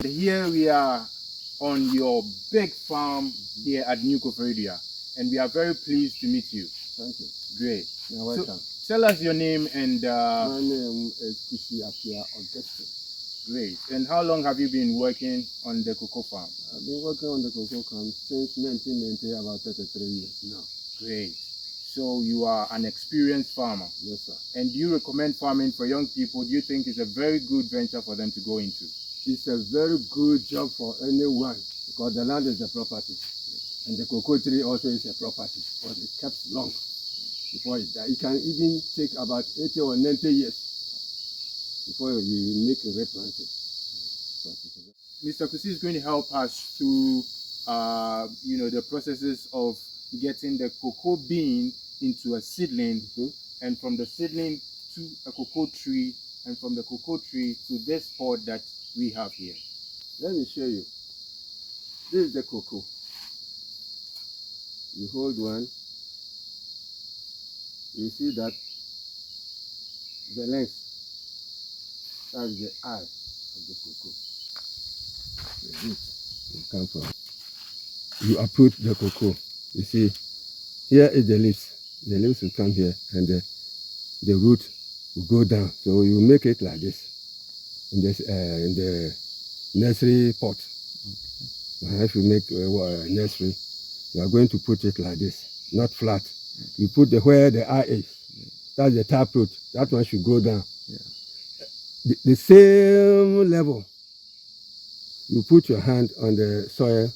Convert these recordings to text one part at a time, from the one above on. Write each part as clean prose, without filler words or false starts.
Here we are on your big farm here at New Koforidua, and we are very pleased to meet you. Thank you. Great. You're welcome. So, tell us your name and... My name is Koforidua Augustine. Great. And how long have you been working on the cocoa farm? I've been working on the cocoa farm since 1990, about 33 years now. Great. So you are an experienced farmer. Yes, sir. And do you recommend farming for young people? Do you think it's a very good venture for them to go into? It's a very good job for anyone because the land is the property. And the cocoa tree also is a property, but it kept long before it died. It can even take about 80 or 90 years before you make a replanting. Mr. Kusi is going to help us through, the processes of getting the cocoa bean into a seedling, and from the seedling to a cocoa tree, and from the cocoa tree to this pod that we have here. Let me show you. This is the cocoa. You hold one. You see that the length, that's the eye of the cocoa. The root will come from. You uproot the cocoa. You see, here is the leaves. The leaves will come here, and the root will go down. So you make it like this in the nursery pot. Okay. If you make a nursery, you are going to put it like this, not flat. You put where the eye is. That's the taproot. That one should go down. Yeah. The same level. You put your hand on the soil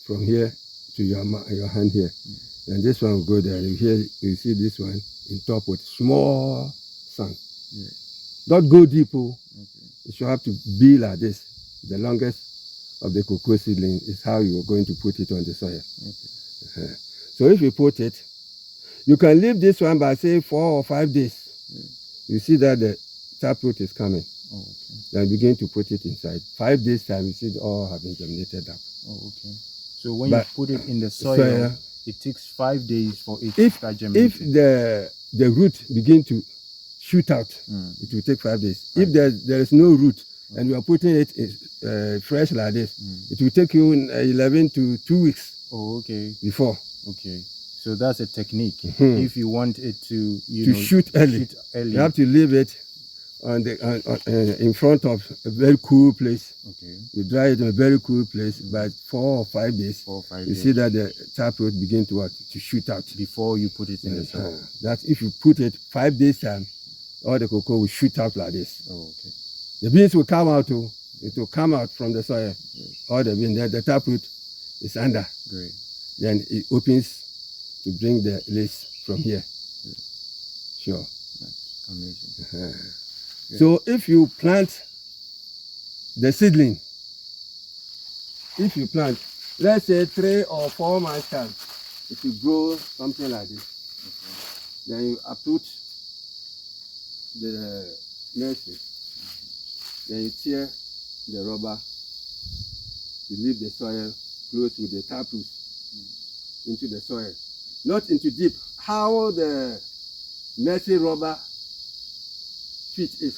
from here to your hand here. And this one will go there. Here you see this one in top with small sand. Yeah. Don't go deep. Okay. It should have to be like this. The longest of the cocoa seedling is how you are going to put it on the soil. Okay. So if you put it, you can leave this one by say 4 or 5 days. Yeah. You see that the taproot is coming. Oh, okay. Then begin to put it inside. 5 days time, you see it all have been germinated up. Oh, okay. So when you put it in the soil, it takes 5 days for it to start germinating. If the root begin to shoot out, it will take 5 days. If there is no root, and you are putting it fresh like this, it will take you 11 to 2 weeks. Oh, okay. Before. Okay. So that's a technique. If you want it to, shoot early, you have to leave it in front of a very cool place. Okay. You dry it in a very cool place. By 4 or 5 days, you see that the taproot begin to shoot out before you put it in the soil. That if you put it 5 days time, all the cocoa will shoot out like this. Oh, okay. The beans will come out too. It will come out from the soil. Yes. All the beans. The taproot is under. Great. Then it opens to bring the leaves from here. Yes. Sure. That's amazing. So if you plant the seedling, let's say 3 or 4 months time, if you grow something like this, then you uproot the nursery. Then you tear the rubber, you leave the soil close with the taproot into the soil. Not into deep. How the nursery rubber feet is.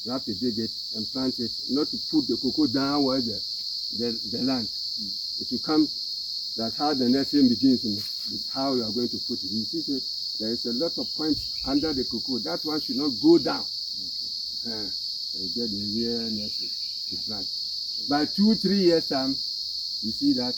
You have to dig it and plant it, not to put the cocoa down where the land. It will come, that's how the nursery begins. It's how you are going to put it. You see, there is a lot of points under the cocoa. That one should not go down. Okay. You get the real nursery to plant. By 2-3 years time, you see that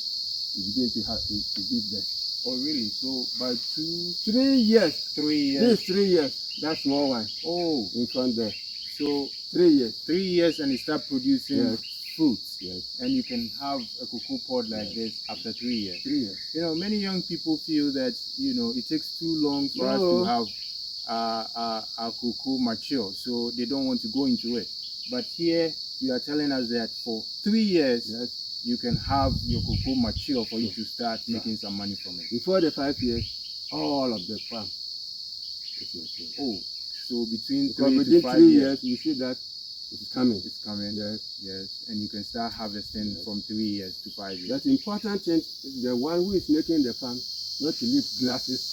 you begin to give birth. Oh, really? So by 3 years. 3 years. This 3 years. That small one. Oh, in front there. So 3 years. 3 years, and it start producing fruits. Yes. And you can have a cocoa pod like this after 3 years. 3 years. Many young people feel that it takes too long for us to have our cocoa mature, so they don't want to go into it. But here you are telling us that for 3 years, you can have your cocoa mature for you to start making some money from it. Before the 5 years, all of the farm is mature. Oh, so between 3 to 5 years, you see that it's coming. It's coming. Yes. And you can start harvesting from 3 years to 5 years. That's important thing. The one who is making the farm, not to leave glasses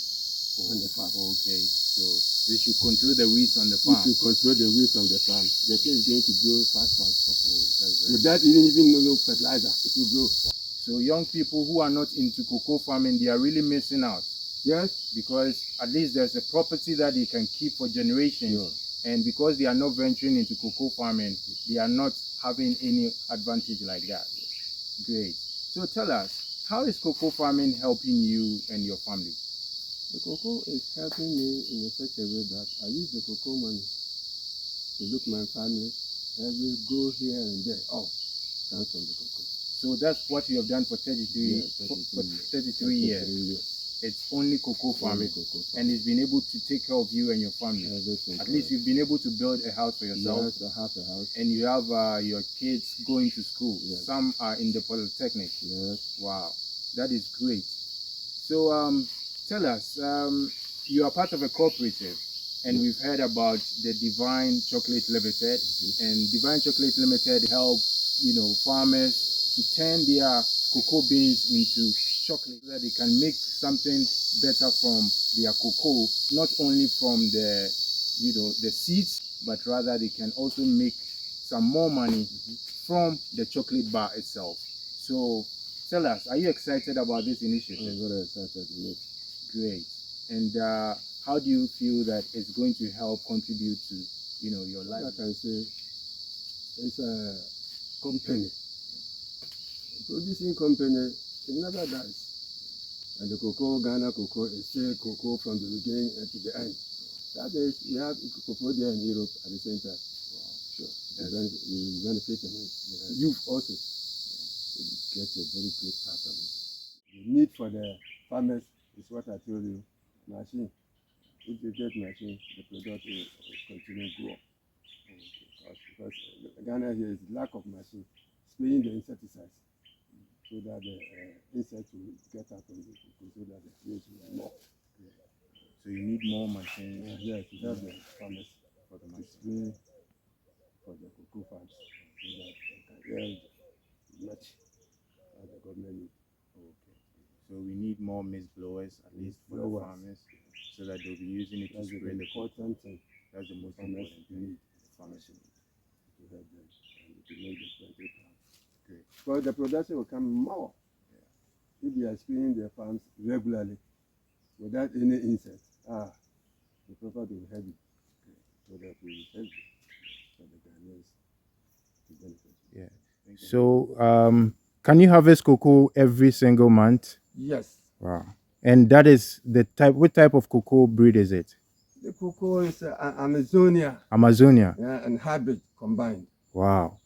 on the farm. Okay, so They should control the weeds on the You farm. should control the weeds on the farm. The thing is going to grow fast. That's very Without even no fertilizer, it will grow. So young people who are not into cocoa farming, they are really missing out. Yes. Because at least there's a property that they can keep for generations. Yeah. And because they are not venturing into cocoa farming, they are not having any advantage like that. Great. So tell us, how is cocoa farming helping you and your family? The cocoa is helping me in such a way that I use the cocoa money to look my family. Every go here and there, comes from the cocoa. So that's what you have done for 33 years. It's only cocoa farming, and it's been able to take care of you and your family. At least you've been able to build a house for yourself. Yes, I have a house. And you have your kids going to school. Yes. Some are in the polytechnic. Yes. Wow, that is great. So tell us, you are part of a cooperative, and we've heard about the Divine Chocolate Limited, and Divine Chocolate Limited help farmers to turn their cocoa beans into chocolate so that they can make something better from their cocoa, not only from the seeds, but rather they can also make some more money from the chocolate bar itself. So tell us, are you excited about this initiative? I'm very excited. Great. And how do you feel that it's going to help contribute to your life? Like I say, it's a company. Producing company, it never dies. And the cocoa, Ghana cocoa, is still cocoa from the beginning to the end. That is, we have Koforidua in Europe at the same time. Wow. Sure. You benefit from it. The youth also get a very great part of it. The need for the farmers is what I told you, machine. If you get machine, the product will continue to grow. Because Ghana here is lack of machine, spraying the insecticides. So that the insects will get out of the cocoa, so that the yields will be more. So you need more machines. Yes, to help the farmers for the machine for the cocoa farms, so that they can yield much as the government needs. Okay. So we need more mist blowers, at least for the farmers, so that they'll be using it to spray the important thing. That's the most important thing. Farmers need to help them and to make the plenty farms. Great. But the production will come more if they are spraying their farms regularly without any insects. The profit will be heavy. So that we help for the Ghanaians to benefit. Yeah. So can you harvest cocoa every single month? Yes. Wow. And that is the type. What type of cocoa breed is it? The cocoa is Amazonia. Amazonia. Yeah, and hybrid combined. Wow.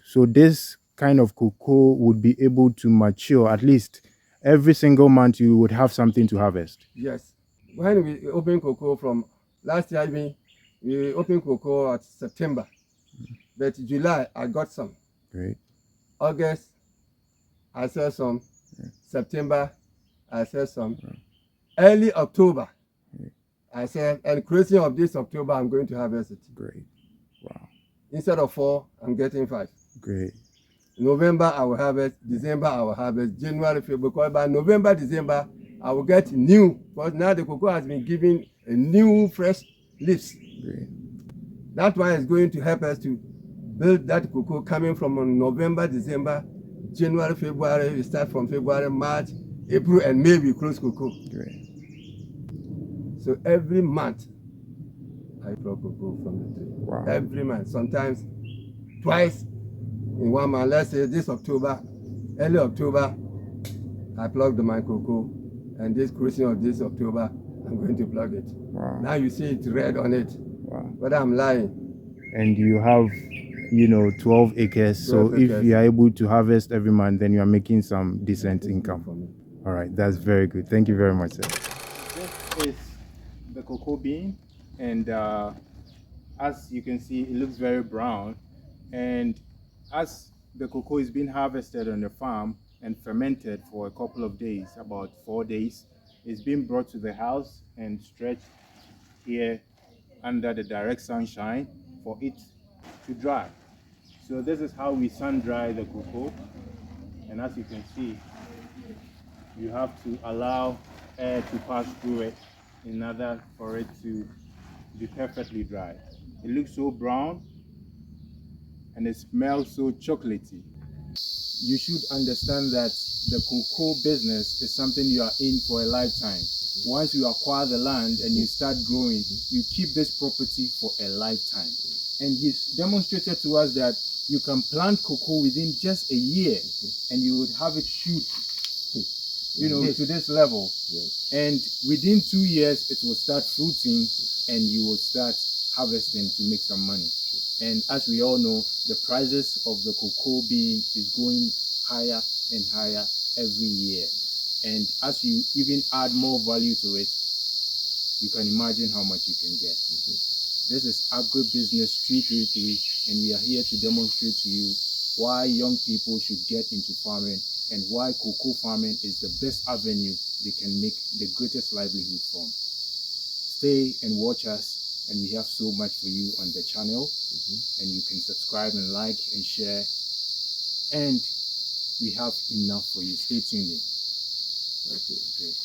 So this kind of cocoa would be able to mature at least every single month. You would have something to harvest. Yes. When we open cocoa from last year, we opened cocoa at September, but July I got some. Great. August I sell some. September I sell some. Early October I sell, and closing of this October I'm going to harvest it. Great. Wow. Instead of 4, I'm getting 5. Great. November I will harvest, December I will harvest, January, February, because by November, December I will get new, because now the cocoa has been given a new fresh leaves. Great. That one is going to help us to build that cocoa coming from November, December, January, February. We start from February, March, April, and May we close cocoa. Great. So every month I pluck cocoa from the tree. Wow. Every month, sometimes twice in 1 month. Let's say this October, early October, I plucked my cocoa, and this closing of this October, I'm going to plug it. Wow. Now you see it's red on it. Wow. But I'm lying. And you have 12 acres. 12 so acres. If you are able to harvest every month, then you are making some decent income. For me. All right, that's very good. Thank you very much, sir. This is the cocoa bean, and as you can see, it looks very brown. And as the cocoa is being harvested on the farm and fermented for a couple of days, about 4 days, it's being brought to the house and stretched here under the direct sunshine for it to dry. So this is how we sun dry the cocoa, and as you can see, you have to allow air to pass through it in order for it to be perfectly dry. It looks so brown and it smells so chocolatey. You should understand that the cocoa business is something you are in for a lifetime. Once you acquire the land and you start growing, you keep this property for a lifetime. And he's demonstrated to us that you can plant cocoa within just a year and you would have it shoot, to this level. Yes. And within 2 years, it will start fruiting and you will start harvesting to make some money. And as we all know, the prices of the cocoa bean is going higher and higher every year. And as you even add more value to it, you can imagine how much you can get. This is Agribusiness 333, and we are here to demonstrate to you why young people should get into farming and why cocoa farming is the best avenue they can make the greatest livelihood from. Stay and watch us, and we have so much for you on the channel, and you can subscribe and like and share, and we have enough for you. Stay tuned in. Okay.